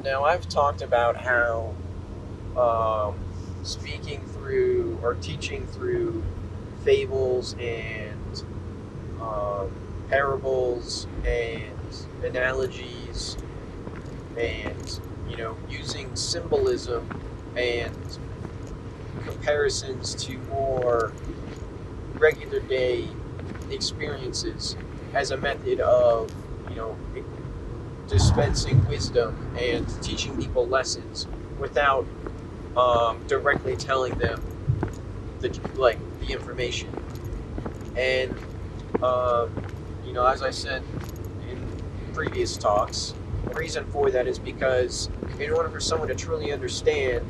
Now, I've talked about how um, speaking through or teaching through fables and um, parables and analogies and using symbolism and comparisons to more regular day experiences as a method of you know dispensing wisdom and teaching people lessons without directly telling them the information. And um, as I said in previous talks, the reason for that is because in order for someone to truly understand,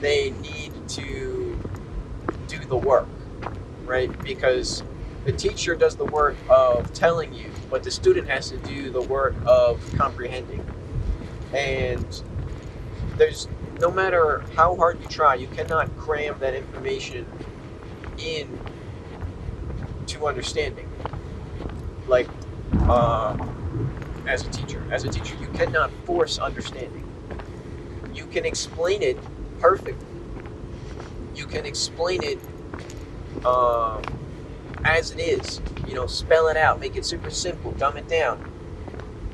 they need to do the work, right? Because the teacher does the work of telling you, but the student has to do the work of comprehending. And there's no matter how hard you try, you cannot cram that information in to understanding. Like as a teacher, you cannot force understanding. You can explain it perfectly. You can explain it um, as it is. Spell it out, make it super simple, dumb it down.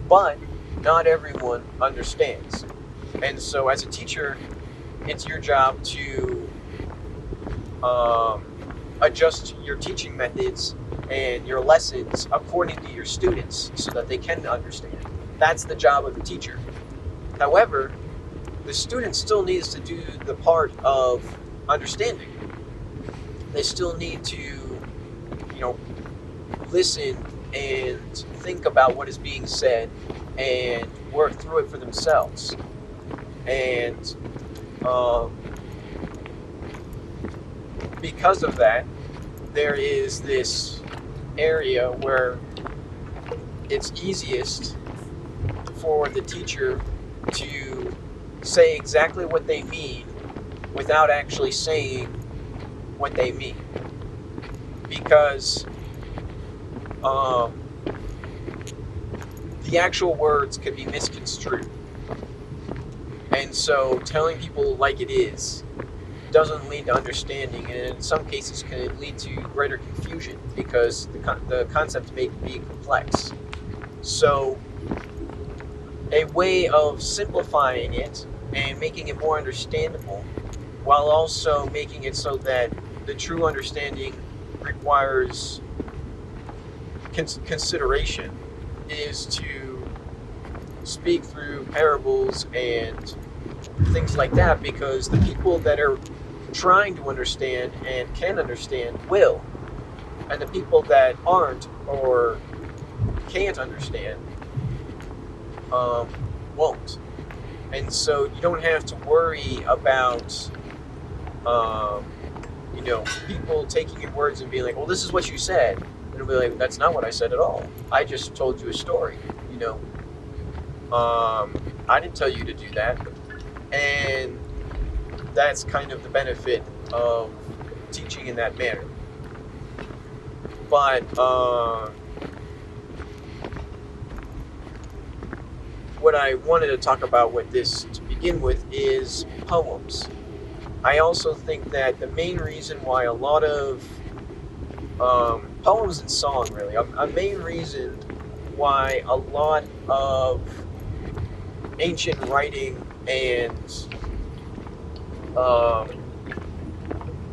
But not everyone understands. And so, as a teacher, it's your job to um, adjust your teaching methods and your lessons according to your students so that they can understand. That's the job of the teacher. However, the student still needs to do the part of understanding. They still need to, listen and think about what is being said and work through it for themselves. And um, because of that, there is this area where it's easiest for the teacher to say exactly what they mean without actually saying what they mean. Because the actual words could be misconstrued. And so telling people like it is doesn't lead to understanding, and in some cases can lead to greater confusion because the concept may be complex. So a way of simplifying it and making it more understandable while also making it so that the true understanding requires consideration is to speak through parables and things like that, because the people that are trying to understand and can understand will, and the people that aren't or can't understand won't. And so you don't have to worry about people taking your words and being like, well, this is what you said, and it'll be like, that's not what I said at all. I just told you a story. I didn't tell you to do that. And that's kind of the benefit of teaching in that manner. But what I wanted to talk about with this to begin with is poems. I also think that the main reason why a lot of poems and song, really, a main reason why a lot of ancient writing and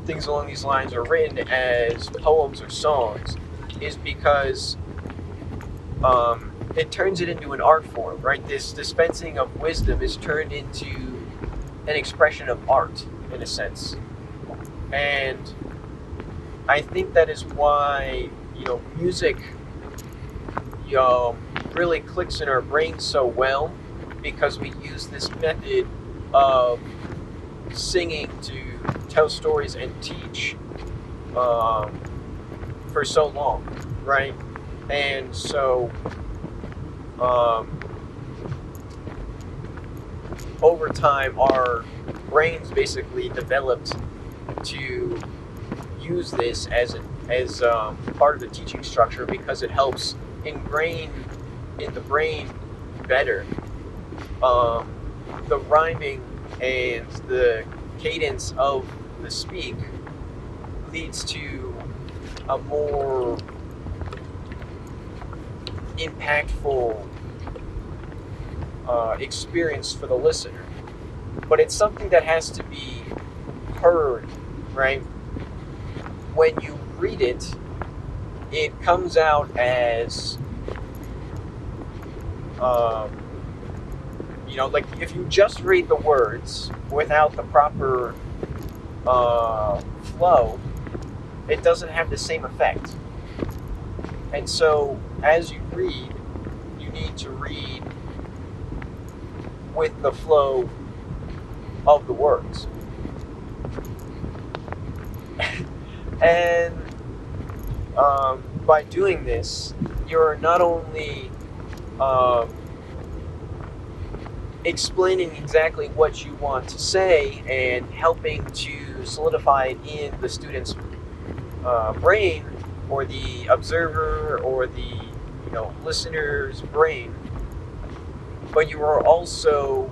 things along these lines are written as poems or songs is because it turns it into an art form, right? This dispensing of wisdom is turned into an expression of art, in a sense. And I think that is why, music really clicks in our brains so well, because we use this method of singing to tell stories and teach for so long, right? And so over time, our brains basically developed to use this as part of the teaching structure because it helps ingrain in the brain better the rhyming and the cadence of the speak leads to a more impactful experience for the listener. But it's something that has to be heard, right? When you read it, it comes out as, like if you just read the words without the proper flow, it doesn't have the same effect. And so, as you read, you need to read with the flow of the words. And by doing this, you're not only explaining exactly what you want to say and helping to solidify it in the student's brain, or the observer, or the listener's brain, but you are also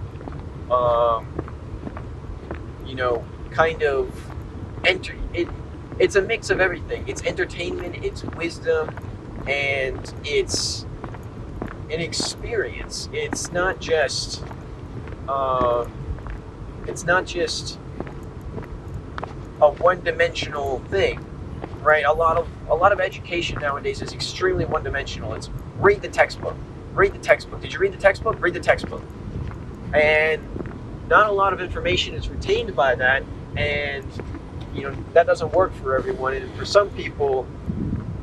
kind of it's a mix of everything. It's entertainment, it's wisdom, and it's an experience. It's not just a one-dimensional thing, right? A lot of education nowadays is extremely one-dimensional. It's read the textbook. Read the textbook. Did you read the textbook? Read the textbook. And not a lot of information is retained by that, and that doesn't work for everyone. And for some people,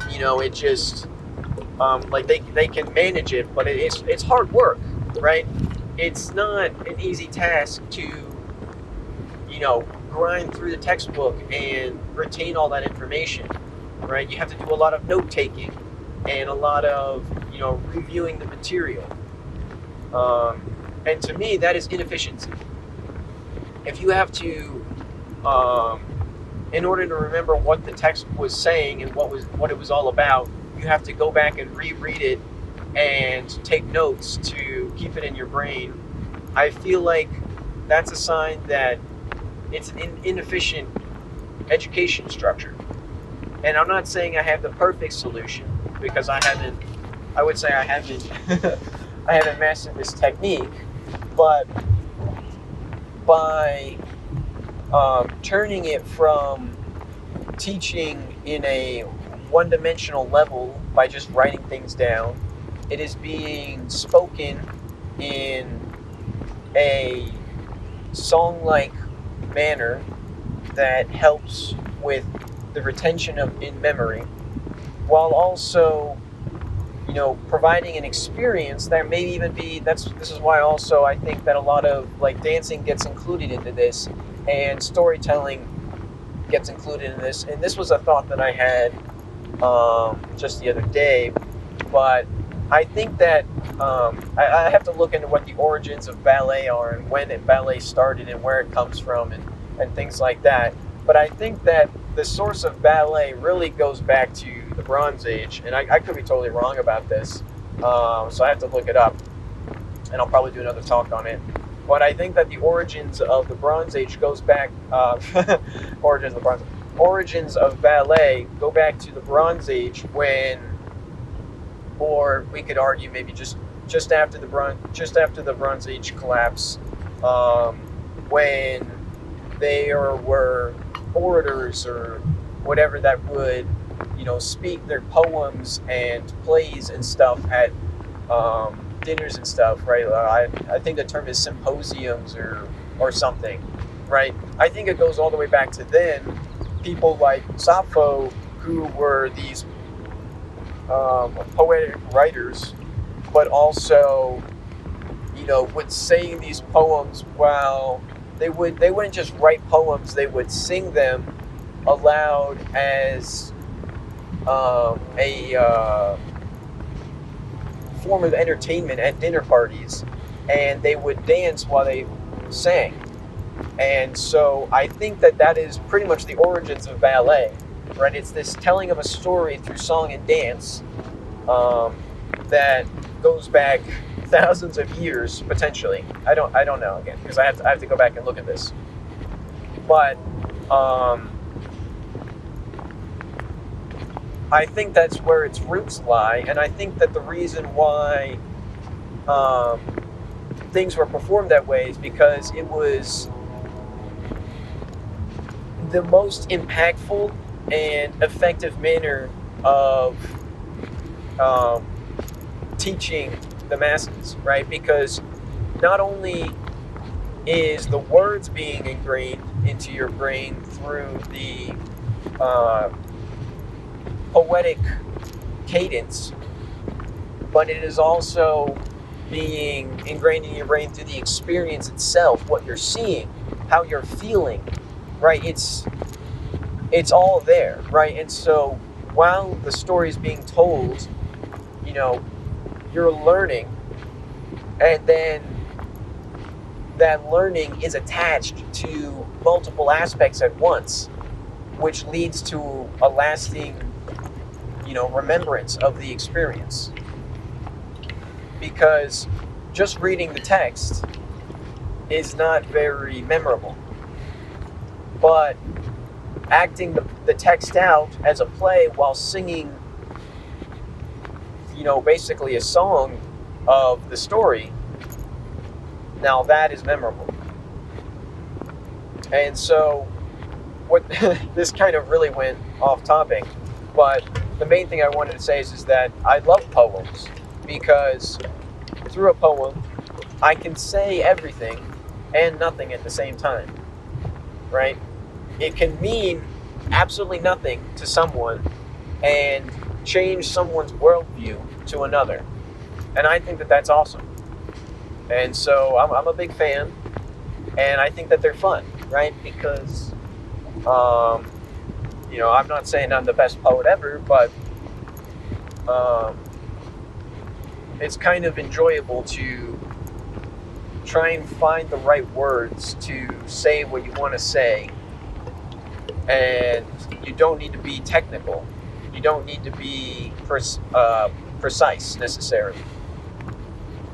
it just they can manage it, but it's hard work, right? It's not an easy task to grind through the textbook and retain all that information, right? You have to do a lot of note taking and a lot of reviewing the material, and to me that is inefficiency. If you have to in order to remember what the text was saying and what it was all about, you have to go back and reread it and take notes to keep it in your brain. I feel like that's a sign that it's an inefficient education structure. And I'm not saying I have the perfect solution, because I haven't I haven't mastered this technique, but by turning it from teaching in a one-dimensional level by just writing things down, it is being spoken in a song-like manner that helps with the retention of in memory, while also providing an experience that may even be this is why also I think that a lot of dancing gets included into this, and storytelling gets included in this. And this was a thought that I had just the other day, but I think that I have to look into what the origins of ballet are and when ballet started and where it comes from and things like that. But I think that the source of ballet really goes back to the Bronze Age, and I could be totally wrong about this, so I have to look it up, and I'll probably do another talk on it. But I think that the origins of the Bronze Age goes back, origins of ballet go back to the Bronze Age, when, or we could argue maybe just after the Bronze Age collapse, when there were orators or whatever that would speak their poems and plays and stuff at dinners and stuff, right? I think the term is symposiums or something, right? I think it goes all the way back to then. People like Sappho, who were these poetic writers, but also would sing these poems while they wouldn't just write poems, they would sing them aloud as a form of entertainment at dinner parties, and they would dance while they sang. And so I think that is pretty much the origins of ballet, right? It's this telling of a story through song and dance that goes back thousands of years potentially. I don't know again because I have to go back and look at this. But I think that's where its roots lie, and I think that the reason why things were performed that way is because it was the most impactful and effective manner of teaching the masses, right? Because not only is the words being ingrained into your brain through the poetic cadence, but it is also being ingrained in your brain through the experience itself, what you're seeing, how you're feeling, right? It's all there, right? And so while the story is being told, you're learning, and then that learning is attached to multiple aspects at once, which leads to a lasting, remembrance of the experience. Because just reading the text is not very memorable. But acting the text out as a play while singing, basically a song of the story, now that is memorable. And so, what this kind of really went off topic, but the main thing I wanted to say is that I love poems because through a poem, I can say everything and nothing at the same time, right? It can mean absolutely nothing to someone and change someone's worldview to another. And I think that that's awesome. And so I'm a big fan, and I think that they're fun, right? Because, I'm not saying I'm the best poet ever, but it's kind of enjoyable to try and find the right words to say what you want to say. And you don't need to be technical. You don't need to be precise necessarily.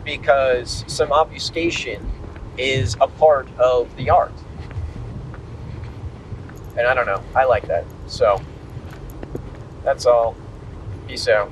Because some obfuscation is a part of the art. And I don't know. I like that. So, that's all. Peace out.